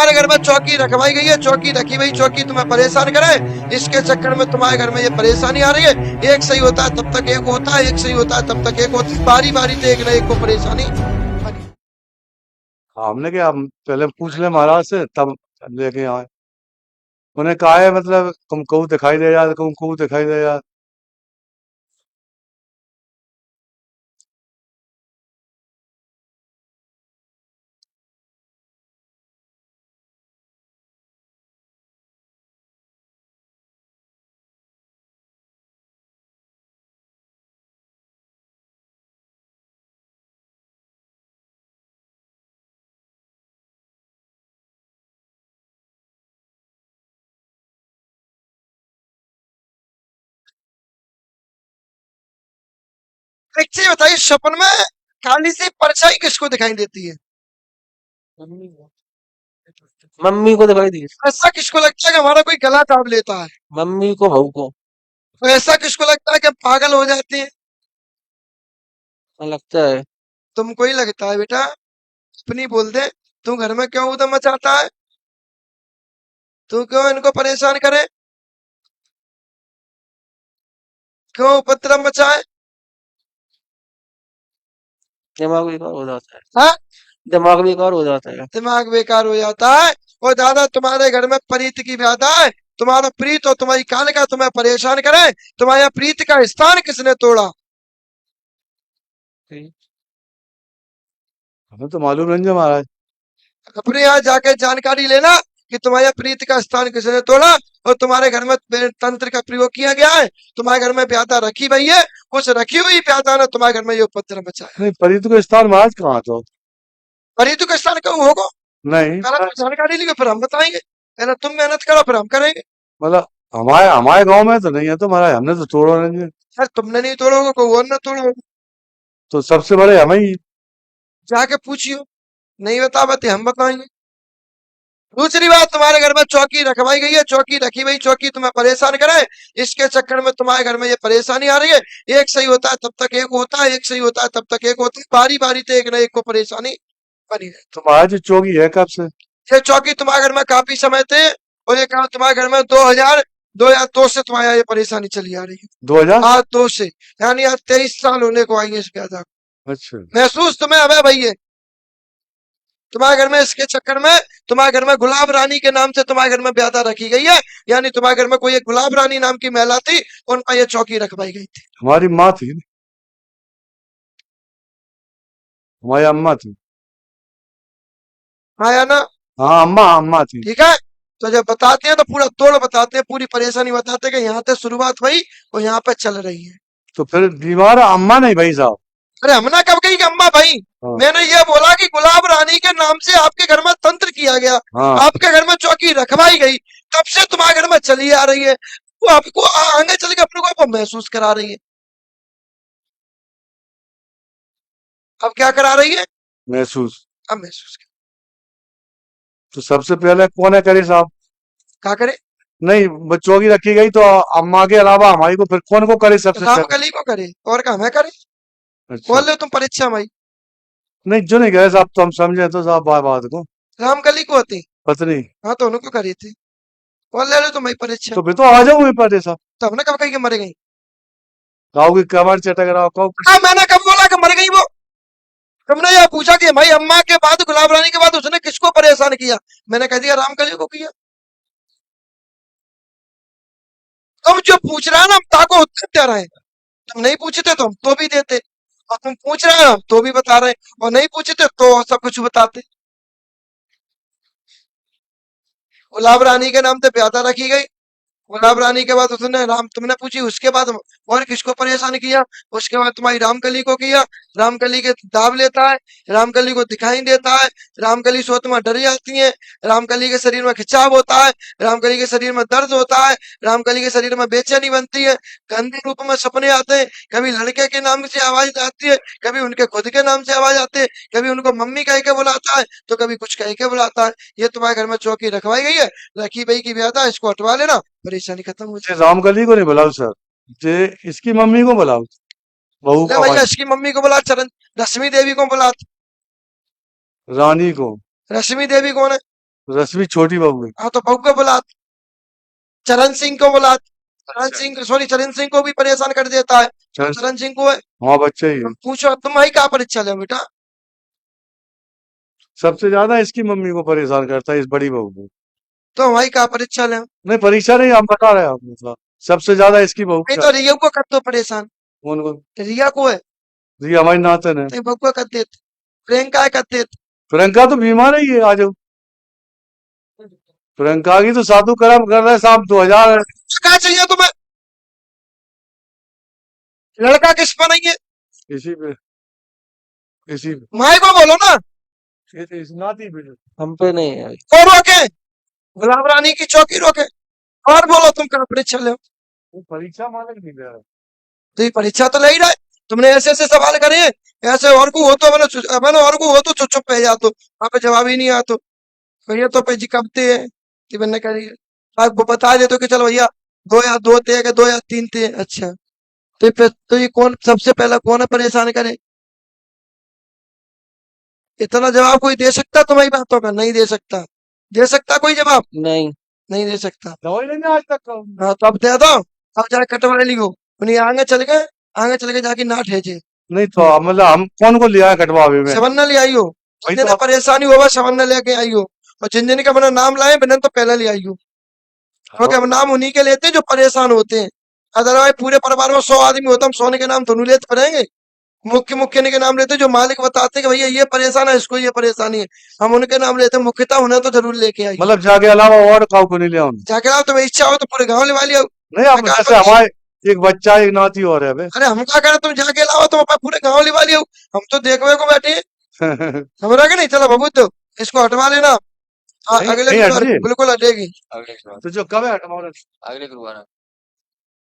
तुम्हारे घर में चौकी रखवाई गई है, चौकी रखी हुई चौकी तुम्हें परेशान करे, इसके चक्कर में तुम्हारे घर में ये परेशानी आ रही है। एक सही होता है तब तक एक होता है, एक सही होता है तब तक एक होता है, बारी बारी से एक न एक को परेशानी बनी। हमने क्या, हम पहले पूछ ले महाराज से तब लेके आए। उन्हें कहा है मतलब तुमको दिखाई दे यार, तुमको दिखाई दे यार। एक चीज बताइए, सपन में काली सी परछाई किसको दिखाई देती है? मम्मी को। मम्मी को दिखाई दी। ऐसा किसको लगता है कि हमारा कोई गला दाब लेता है? मम्मी को, बहू को। तो ऐसा किसको लगता है कि हम पागल हो जाते हैं? लगता है। तुमको ही लगता है बेटा, अपनी बोल दे। तू घर में क्यों उधम मचाता है? तू क्यों इनको परेशान करे? क्यों उपद्रव मचाए? दिमाग बेकार हो जाता है। हाँ, दिमाग बेकार हो जाता है। दिमाग बेकार हो जाता है। और दादा तुम्हारे घर में प्रीत की व्याधा है, तुम्हारा प्रीत और तुम्हारी कालिका तुम्हें परेशान करे। तुम्हारे प्रीत का स्थान किसने तोड़ा? ठीक। हमें तो मालूम नहीं है महाराज। अपने यहाँ जाके जानकारी लेना कि तुम्हारे प्रीत का स्थान किसने तोड़ा और तुम्हारे घर में तंत्र का प्रयोग किया गया है। तुम्हारे घर में व्याधा रखी हुई है, उस रखी हुई व्याधा ने तुम्हारे घर में ये उपद्रव मचाया। नहीं, परित को स्थान महाराज कहाँ तो? प्रीत का स्थान क्यों होगा? नहीं, पहले तो जानकारी ली फिर हम बताएंगे। पहले तुम मेहनत करो फिर हम करेंगे। मतलब हमारे हमारे गांव में तो नहीं है तो महाराज, हमने तो तोड़ा नहीं है। सर तुमने नहीं तोड़ोगे कोई और न तोड़ोगे। तो सबसे बड़े हमें ही। जाके पूछियो, नहीं बता पाते हम बताएंगे। दूसरी बात, तुम्हारे घर में चौकी रखवाई गई है, चौकी रखी हुई चौकी तुम्हें परेशान करे, इसके चक्कर में तुम्हारे घर में ये परेशानी आ रही है। एक सही होता है तब तक एक होता है, एक सही होता है तब तक एक होता है, बारी बारी से एक न एक को परेशानी बनी है। तो महाराज ये चौकी है कब से? ये चौकी तुम्हारे घर में काफी समय थे, और ये काम तुम्हारे घर में 2002 से तुम्हारे ये परेशानी चली आ रही है। 2000? आज 2 से, यानी आज 23 साल होने को आई है इस व्याधा को। अच्छा। महसूस तुम्हें अब है भैया? तुम्हारे घर में इसके चक्कर में तुम्हारे घर में गुलाब रानी के नाम से तुम्हारे घर में व्याधा रखी गई है, यानी तुम्हारे घर में कोई एक गुलाब रानी नाम की महिला थी, उनका ये चौकी रखवाई गई थी। हमारी माँ थी, हमारी अम्मा थी। हाँ या ना? हाँ, अम्मा अम्मा थी। ठीक है, तो जब बताते हैं तो पूरा तोड़ बताते हैं, पूरी परेशानी बताते हैं कि यहाँ से शुरुआत हुई और यहाँ पे चल रही है। तो फिर बीमार अम्मा नहीं भाई साहब। अरे हमने कब कही कि अम्मा भाई? हाँ। मैंने ये बोला कि गुलाब रानी के नाम से आपके घर में तंत्र किया गया, हाँ। आपके घर में चौकी रखवाई गई, तब से तुम्हारे घर में चली आ रही है, वो आपको आगे चल के अपने को आपको महसूस करा रही है। अब क्या करा रही है? महसूस। अब महसूस तो सबसे पहले कौन है करे साहब? क्या करे? नहीं, बच्चों की रखी गई तो अम्मा के अलावा हमारी को फिर कौन को करे सबसे पहले? रामकली को करे और क्या हमें करे? अच्छा। बोल रहे तुम परीक्षा भाई? नहीं, जो नहीं गए साहब तो हम समझे तो साहब बात को। रामकली को होती, पत्नी। हाँ तो उनको करी थी। बोल रहे तुम भाई परीक्षा, तो फिर तो आ जाओ मेरे पास साहब। तो हमने कब कही कि मर गई? गाँव की कमर चटक रहा हो। हाँ मैंने कब बोला कि मर गई वो? तुमने यह पूछा कि भाई अम्मा के बाद गुलाब रानी के बाद उसने किसको परेशान किया? मैंने कह दिया रामकली को किया। तुम जो पूछ रहे हो ना हम ताको उत्तर दे रहे हैं। तुम नहीं पूछते तो हम तो भी देते, और तुम पूछ रहे हो हम तो भी बता रहे हैं, और नहीं पूछते तो सब कुछ बताते। गुलाब रानी के नाम से प्यादा रखी गई, गुलाब रानी के बाद उसने राम तुमने पूछी, उसके बाद और किसको परेशान किया? उसके बाद तुम्हारी रामकली को किया। रामकली के दाब लेता है, रामकली को दिखाई देता है, रामकली सोच में डर जाती है, रामकली के शरीर में खिंचाव होता है, रामकली के शरीर में दर्द होता है, रामकली के शरीर में बेचैनी बनती है, गंदे रूप में सपने आते हैं, कभी लड़के के नाम से आवाज आती है, कभी उनके खुद के नाम से आवाज आती है, कभी उनको मम्मी कह के बुलाता है तो कभी कुछ कह के बुलाता है। ये तुम्हारे घर में चौकी रखवाई गई है, रखी भाई की ब्याह था, इसको हटवा लेना, परेशानी खत्म हो ये जाए। रामकली को नहीं बुलाओ सर, ये इसकी मम्मी को बुलाओ, बहू ले को, भैया इसकी मम्मी को बुला, चरण रश्मि देवी को बुला। रानी को। रश्मि देवी कौन है? रश्मि छोटी बहू है। हाँ तो बहू को बुला, चरण सिंह को बुला, चरण अच्छा सिंह सॉरी चरण सिंह को भी परेशान कर देता है, चल चरण सिंह को है, हाँ बच्चा ही है। पूछो तुम्हारी क्या परीक्षा ले बेटा। सबसे ज्यादा इसकी मम्मी को परेशान करता है, इस बड़ी बहू को। तो हमारी क्या परीक्षा ले, नहीं परीक्षा नहीं, हम बता रहे हैं आपको, मतलब सबसे ज्यादा इसकी बहू नहीं क्या तो रिया को कर दो परेशान, कौन कौन रिया को है, जी हमारी नातन है। नहीं बहू को कर देते, प्रियंका है कर देते। प्रियंका तो बीमार ही है, आ जाओ। प्रियंका की तो साधु कर्म कर रहे हैं साहब 2000। क्या चाहिए तुम्हें, लड़का किस पर नहीं है, इसी पे इसी पे माई को बोलो ना, ये तो इस नाती पे हम पे नहीं है। को रोके, गुलाब रानी की चौकी रोके, और बोलो तुम क्या परीक्षा ले, वो परीक्षा मालक नहीं दे रहा। तो ये परीक्षा तो ले ही रहा है, तुमने ऐसे ऐसे सवाल करे, ऐसे और को हो तो मैंने और को हो तो चुप चुप पे जा, तो वहां पे जवाब ही नहीं आ, तो भैया तो पे जी कबते है कि मैंने करी, आप वो बता दे तो कि चलो भैया 2 या 2 थे कि 2 या 3 थे, अच्छा तो फिर तो ये कौन सबसे पहला कौन है परेशान करे, इतना जवाब कोई दे सकता तुम्हारी बातों का, नहीं दे सकता, दे सकता कोई जवाब, नहीं नहीं दे सकता। दवाई लेंगे आज तक का। हाँ तो अब दे दो, अब जाके कटवा लिखो, उन्हें आगे चल गए जाके ना ठेचे, नहीं तो मतलब हम कौन को लिया है कटवावे में। शवन्ना ले आई हो, वही जिन्हें तो परेशानी होगा शवन्ना लेके आई हो, और जिन जिन का अपना नाम लाए बिना तो पहले ले आई हो, क्योंकि हम नाम उन्हीं के लेते हैं जो परेशान होते हैं, अदरवाइज पूरे परिवार में 100 आदमी होता, हम 100 के नाम दोनों लेते पड़ेंगे, मुख्य के नाम लेते जो मालिक बताते कि भैया ये परेशान है, इसको ये परेशानी है, हम उनके नाम लेते, मुख्यता उन्हें तो जरूर लेके आई, मतलब जाके अलावा और काउ को नहीं लिया उन्होंने। जाके आओ तुम्हें इच्छा हो तो पूरे गाँव लिवा लिया, नहीं अब जैसे हमारे एक बच्चा एक नाती और है बे। अरे हम क्या करें, तुम जाके लाओ तुम अपना पूरे गाँव लिवा लिया, हम तो देखने को बैठे हैं, समझ कि नहीं, चलो बबू तो इसको हटवा लेना, हाँ नहीं अगले नहीं गुरुवार हट जी। बिल्कुल हटेगी। अगले गुरुवार तो जो कब है हटवाओ। अगले गुरुवार